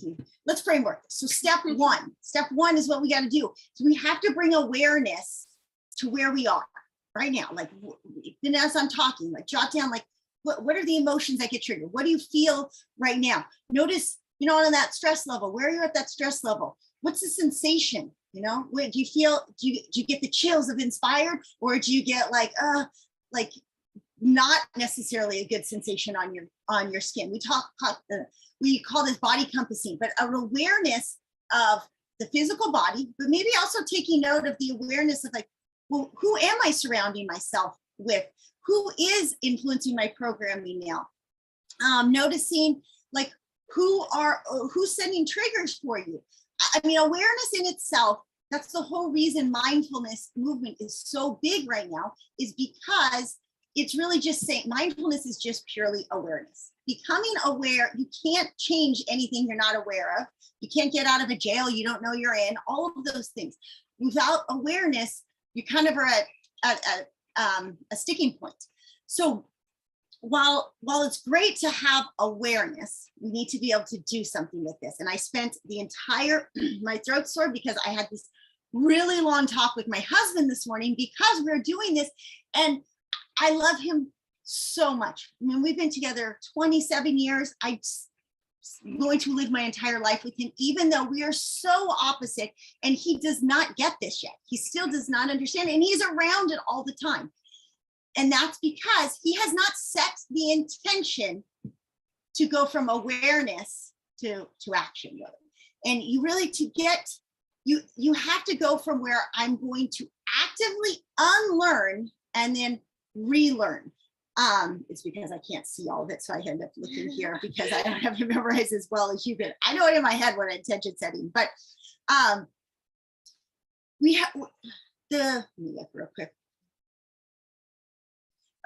thinking. Let's framework this. So step one is what we got to do. So we have to bring awareness to where we are right now. Like, then as I'm talking, like jot down, like, what are the emotions that get triggered? What do you feel right now? Notice, you know, on that stress level, where you're at that stress level. What's the sensation? You know, do you feel, do you get the chills of inspired, or do you get like not necessarily a good sensation on your skin? We call this body compassing, but an awareness of the physical body, but maybe also taking note of the awareness of like, well, who am I surrounding myself with? Who is influencing my programming now? Noticing like who's sending triggers for you. I mean, awareness in itself, that's the whole reason mindfulness movement is so big right now, is because it's really just saying mindfulness is just purely awareness. Becoming aware, you can't change anything you're not aware of. You can't get out of a jail you don't know you're in, all of those things. Without awareness, you kind of are at a sticking point. So while it's great to have awareness, we need to be able to do something with this. And I spent the entire, my throat's sore because I had this really long talk with my husband this morning because we're doing this. And I love him so much. I mean, we've been together 27 years. I'm going to live my entire life with him, even though we are so opposite, and he does not get this yet. He still does not understand, and he's around it all the time. And that's because he has not set the intention to go from awareness to action, really. And you really, to get, you have to go from where I'm going to actively unlearn and then relearn. It's because I can't see all of it, so I end up looking here because I don't have it memorized as well as you did. I know it in my head what intention setting, but we have let me look real quick.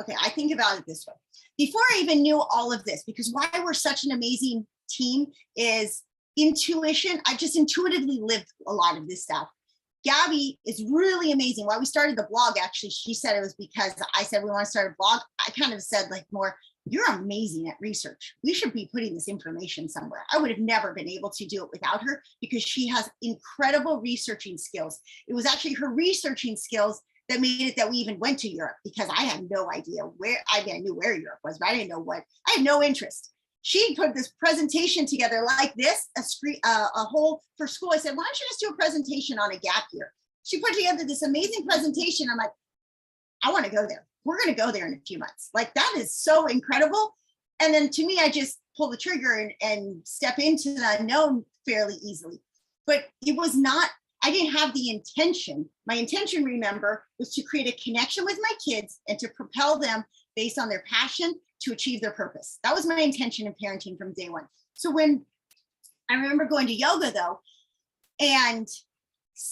Okay, I think about it this way. Before I even knew all of this, because why we're such an amazing team is intuition. I just intuitively lived a lot of this stuff. Gabby is really amazing. Why we started the blog, actually, she said it was because I said we want to start a blog. I kind of said like more, you're amazing at research. We should be putting this information somewhere. I would have never been able to do it without her because she has incredible researching skills. It was actually her researching skills that made it that we even went to Europe, because I had no idea where, I mean, I knew where Europe was, but I didn't know what, I had no interest. She put this presentation together like this, a whole for school. I said, why don't you just do a presentation on a gap year? She put together this amazing presentation. I'm like, I want to go there. We're going to go there in a few months. Like, that is so incredible. And then to me, I just pull the trigger and step into the unknown fairly easily. But it was not, I didn't have the intention. My intention, remember, was to create a connection with my kids and to propel them based on their passion to achieve their purpose. That was my intention in parenting from day one. So when I remember going to yoga though, and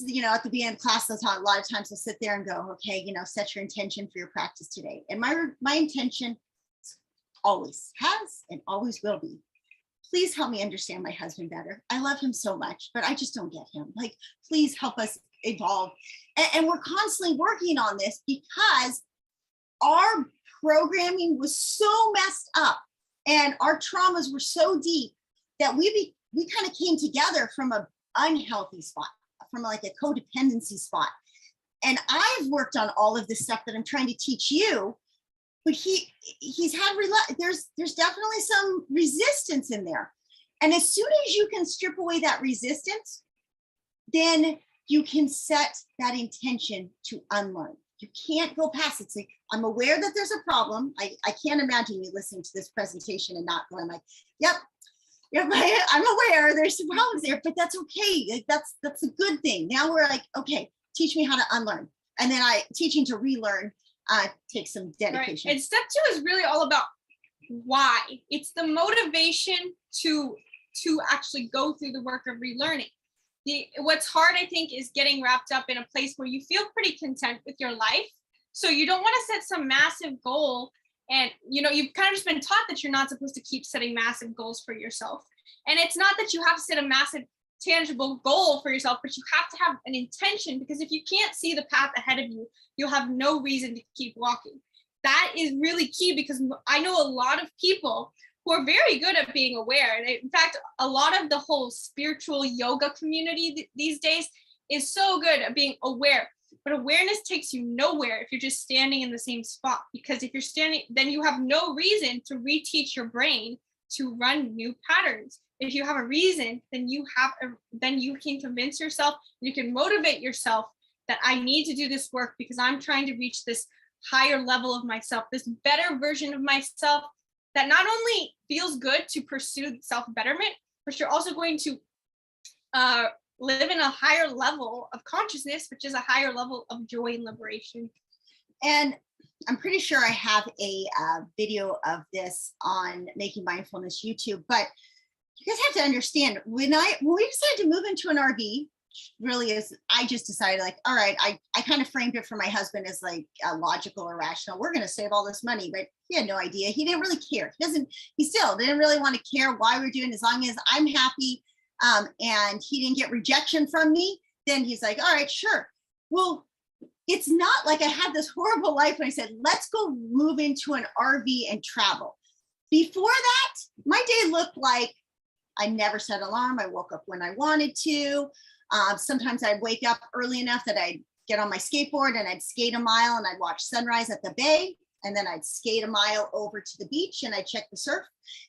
you know, at the beginning of class, a lot of times I'll sit there and go, okay, you know, set your intention for your practice today. And my intention always has and always will be, please help me understand my husband better. I love him so much, but I just don't get him. Like, please help us evolve. And we're constantly working on this because our programming was so messed up and our traumas were so deep that we kind of came together from an unhealthy spot, from like a codependency spot. And I've worked on all of this stuff that I'm trying to teach you, but he's had, there's definitely some resistance in there. And as soon as you can strip away that resistance, then you can set that intention to unlearn. You can't go past it. It's like, I'm aware that there's a problem. I can't imagine you listening to this presentation and not going like, yep, I'm aware there's some problems there, but that's okay. Like, that's a good thing. Now we're like, okay, teach me how to unlearn. And then teaching to relearn takes some dedication. Right. And step 2 is really all about why. It's the motivation to actually go through the work of relearning. What's hard, I think, is getting wrapped up in a place where you feel pretty content with your life. So you don't want to set some massive goal. And, you know, you've kind of just been taught that you're not supposed to keep setting massive goals for yourself. And it's not that you have to set a massive tangible goal for yourself, but you have to have an intention, because if you can't see the path ahead of you, you'll have no reason to keep walking. That is really key, because I know a lot of people who are very good at being aware. And in fact, a lot of the whole spiritual yoga community these days is so good at being aware. But awareness takes you nowhere if you're just standing in the same spot, because if you're standing, then you have no reason to reteach your brain to run new patterns. If you have a reason, then you can convince yourself, you can motivate yourself that I need to do this work because I'm trying to reach this higher level of myself, this better version of myself that not only feels good to pursue self-betterment, but you're also going to live in a higher level of consciousness, which is a higher level of joy and liberation. And I'm pretty sure I have a video of this on Making Mindfulness YouTube, but you guys have to understand, when we decided to move into an RV, really is, I just decided like, all right, I kind of framed it for my husband as like logical or rational. We're going to save all this money, but he had no idea. He didn't really care. He still didn't really want to care why we're doing, as long as I'm happy. And he didn't get rejection from me, then he's like, all right, sure. Well, it's not like I had this horrible life when I said, let's go move into an RV and travel. Before that, my day looked like I never set an alarm. I woke up when I wanted to. Sometimes I'd wake up early enough that I'd get on my skateboard and I'd skate a mile and I'd watch sunrise at the bay. And then I'd skate a mile over to the beach and I'd check the surf.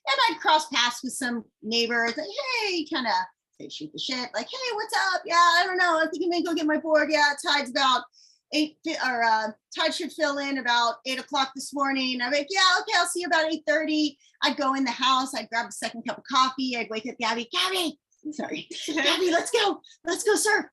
And I'd cross paths with some neighbors. Like, hey, kind of, they shoot the shit. Like, hey, what's up? Yeah, I don't know. I think I may go get my board. Yeah, tide's about 8, or tide should fill in about 8 o'clock this morning. I'm like, yeah, okay, I'll see you about 8:30. I'd go in the house. I'd grab a second cup of coffee. I'd wake up Gabby, sorry, Gabby, let's go surf.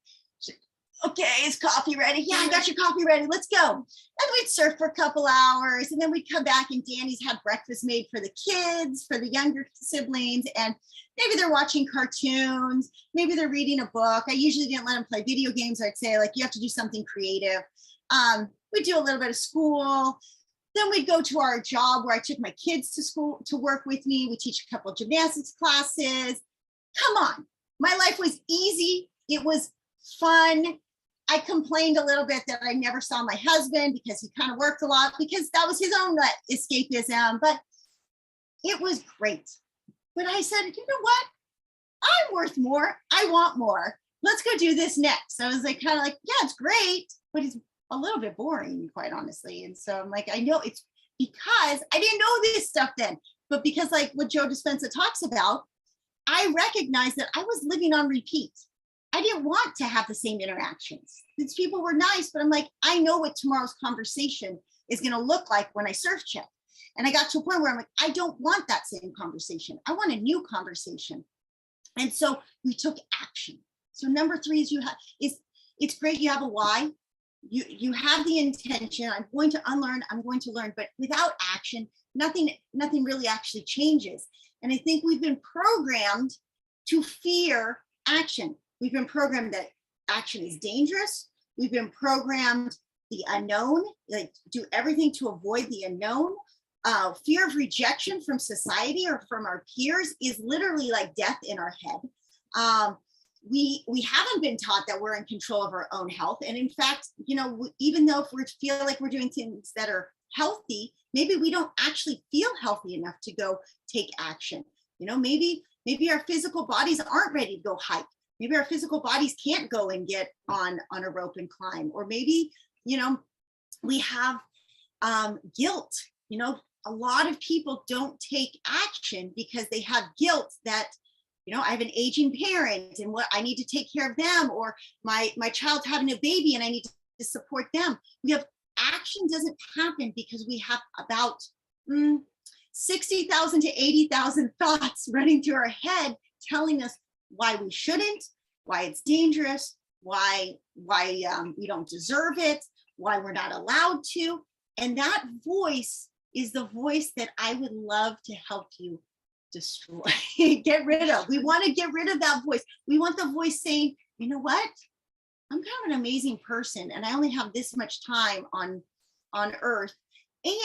Okay, is coffee ready? Yeah, I got your coffee ready. Let's go. And we'd surf for a couple hours, and then we'd come back and Danny's had breakfast made for the kids, for the younger siblings, and maybe they're watching cartoons, maybe they're reading a book. I usually didn't let them play video games. I'd say, like, you have to do something creative. We'd do a little bit of school. Then we'd go to our job where I took my kids to school to work with me. We teach a couple of gymnastics classes. Come on, my life was easy. It was fun. I complained a little bit that I never saw my husband because he kind of worked a lot, because that was his own escapism, but it was great. But I said, you know what? I'm worth more. I want more. Let's go do this next. So I was like, kind of like, yeah, it's great, but it's a little bit boring, quite honestly. And so I'm like, I know it's because I didn't know this stuff then, but because, like what Joe Dispenza talks about, I recognized that I was living on repeat. I didn't want to have the same interactions. These people were nice, but I'm like, I know what tomorrow's conversation is going to look like when I surf check. And I got to a point where I'm like, I don't want that same conversation. I want a new conversation. And so we took action. So number 3 is it's great. You have a why. You have the intention. I'm going to unlearn. I'm going to learn. But without action, nothing really actually changes. And I think we've been programmed to fear action. We've been programmed that action is dangerous. We've been programmed the unknown, like do everything to avoid the unknown. Fear of rejection from society or from our peers is literally like death in our head. We haven't been taught that we're in control of our own health. And in fact, even though if we feel like we're doing things that are healthy, maybe we don't actually feel healthy enough to go take action. Maybe our physical bodies aren't ready to go hike. Maybe our physical bodies can't go and get on a rope and climb. Or maybe, we have guilt. A lot of people don't take action because they have guilt that, I have an aging parent and what I need to take care of them, or my child's having a baby and I need to support them. Action doesn't happen because we have about 60,000 to 80,000 thoughts running through our head telling us why we shouldn't, why it's dangerous, why we don't deserve it, why we're not allowed to. And that voice is the voice that I would love to help you destroy, get rid of. We want to get rid of that voice. We want the voice saying, you know what? I'm kind of an amazing person and I only have this much time on earth,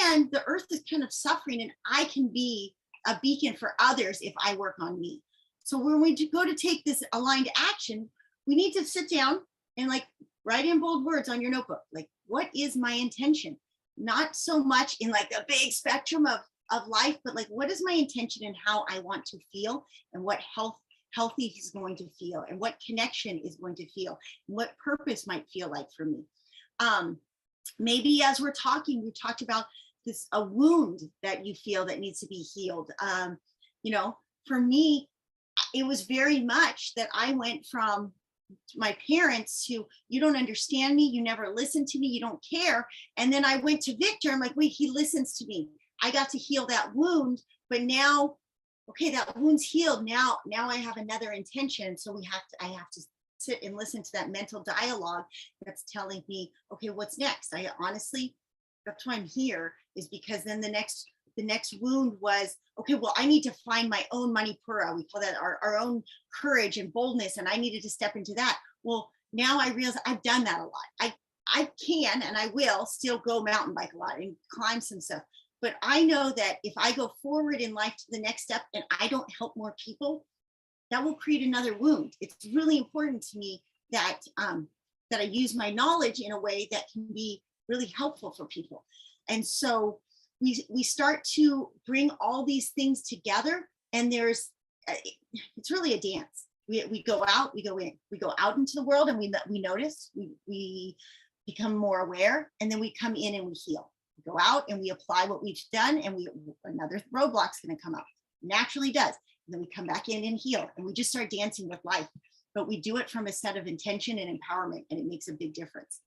and the earth is kind of suffering, and I can be a beacon for others if I work on me. So when we go to take this aligned action, we need to sit down and like write in bold words on your notebook, like, what is my intention? Not so much in like a big spectrum of life, but like, what is my intention and how I want to feel, and what healthy is going to feel, and what connection is going to feel, and what purpose might feel like for me. Maybe as we're talking, we talked about this, a wound that you feel that needs to be healed. You know, for me, it was very much that I went from my parents to, you don't understand me, you never listen to me, you don't care. And then I went to Victor, I'm like, wait, he listens to me. I got to heal that wound, but now, okay, that wound's healed. Now I have another intention. So I have to sit and listen to that mental dialogue that's telling me, okay, what's next? I honestly, that's why I'm here, is because then the next wound was, okay, well, I need to find my own manipura. We call that our own courage and boldness. And I needed to step into that. Well, now I realize I've done that a lot. I can, and I will still go mountain bike a lot and climb some stuff. But I know that if I go forward in life to the next step and I don't help more people, that will create another wound. It's really important to me that that I use my knowledge in a way that can be really helpful for people. And so we start to bring all these things together, and it's really a dance. We go out, we go in, we go out into the world, and we notice, we become more aware, and then we come in and we heal. We go out and we apply what we've done, and another roadblock's going to come up. Naturally does. And then we come back in and heal, and we just start dancing with life. But we do it from a set of intention and empowerment, and it makes a big difference.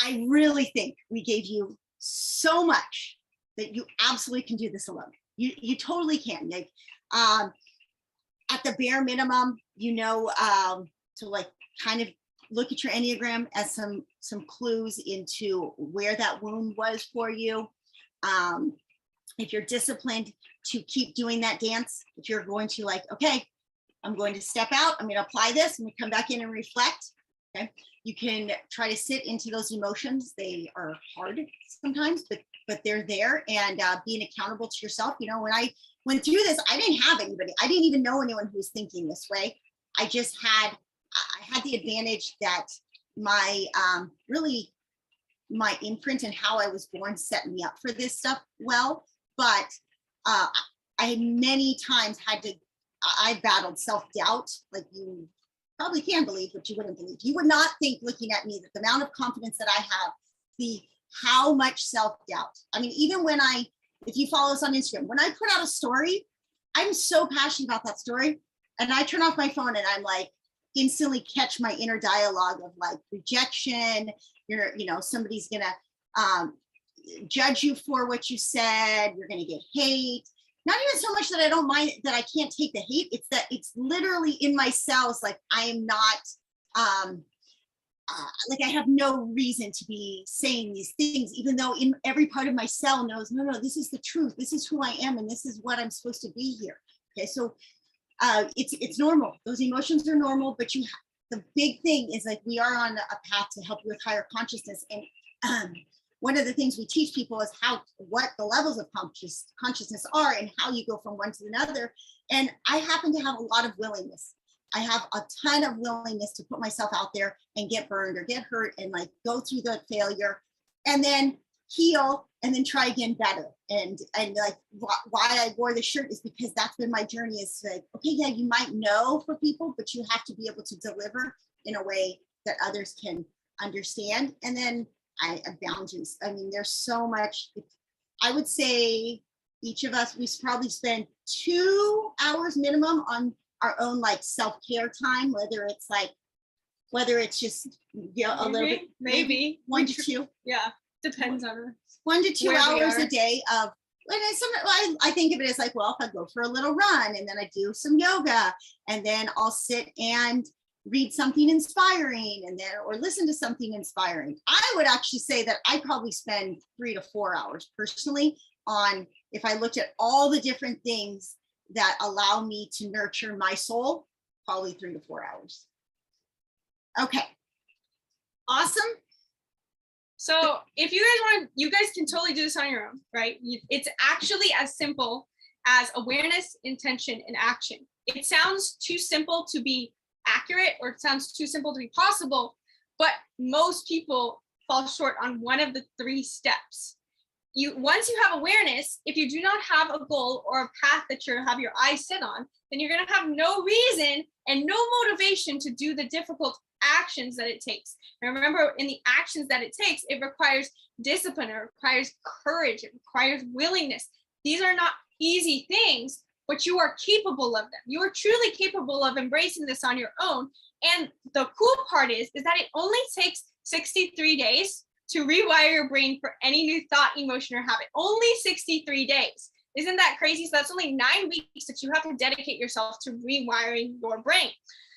I really think we gave you so much that you absolutely can do this alone. You totally can. Like, at the bare minimum, to like kind of look at your Enneagram as some clues into where that wound was for you. If you're disciplined to keep doing that dance, if you're going to like, okay, I'm going to step out, I'm going to apply this, and we come back in and reflect. Okay, you can try to sit into those emotions. They are hard sometimes, but they're there, and being accountable to yourself. You know, when I went through this, I didn't have anybody. I didn't even know anyone who was thinking this way. I had the advantage that my my imprint and how I was born set me up for this stuff well. But I many times I battled self-doubt, like you probably can believe, but you wouldn't believe. You would not think, looking at me, that the amount of confidence that I have, how much self-doubt. I mean, even if you follow us on Instagram, when I put out a story, I'm so passionate about that story, and I turn off my phone and I'm like, instantly catch my inner dialogue of like rejection. Somebody's gonna judge you for what you said. You're gonna get hate. Not even so much that I don't mind, that I can't take the hate. It's that it's literally in my cells. Like, I am not, like, I have no reason to be saying these things, even though in every part of my cell knows, no, this is the truth. This is who I am, and this is what I'm supposed to be here. Okay, so it's normal. Those emotions are normal, but the big thing is, like, we are on a path to help you with higher consciousness. And one of the things we teach people is what the levels of consciousness are, and how you go from one to another. And I happen to have a lot of willingness. I have a ton of willingness to put myself out there and get burned or get hurt and like go through the failure, and then heal, and then try again better. And like, why I wore the shirt is because that's been my journey, is like, okay, yeah, you might know for people, but you have to be able to deliver in a way that others can understand. And then I have boundaries. I mean, there's so much. I would say each of us, we probably spend 2 hours minimum on our own like self-care time, whether it's just a little bit, maybe 1 to 2. Yeah, depends on 1 to 2 hours a day of. I think of it as like, well, if I go for a little run, and then I do some yoga, and then I'll sit and read something inspiring, and then or listen to something inspiring. I would actually say that I probably spend 3 to 4 hours personally on, if I looked at all the different things that allow me to nurture my soul, probably 3 to 4 hours. Okay, awesome. So if you guys want, you guys can totally do this on your own, right? It's actually as simple as awareness, intention, and action. It sounds too simple to be accurate, or it sounds too simple to be possible, but most people fall short on one of the 3 steps. once you have awareness, if you do not have a goal or a path that you have your eyes set on, then you're going to have no reason and no motivation to do the difficult actions that it takes. And remember, in the actions that it takes, it requires discipline, it requires courage, it requires willingness. These are not easy things, but you are capable of them. You are truly capable of embracing this on your own. And the cool part is that it only takes 63 days to rewire your brain for any new thought, emotion, or habit. Only 63 days. Isn't that crazy? So that's only 9 weeks that you have to dedicate yourself to rewiring your brain.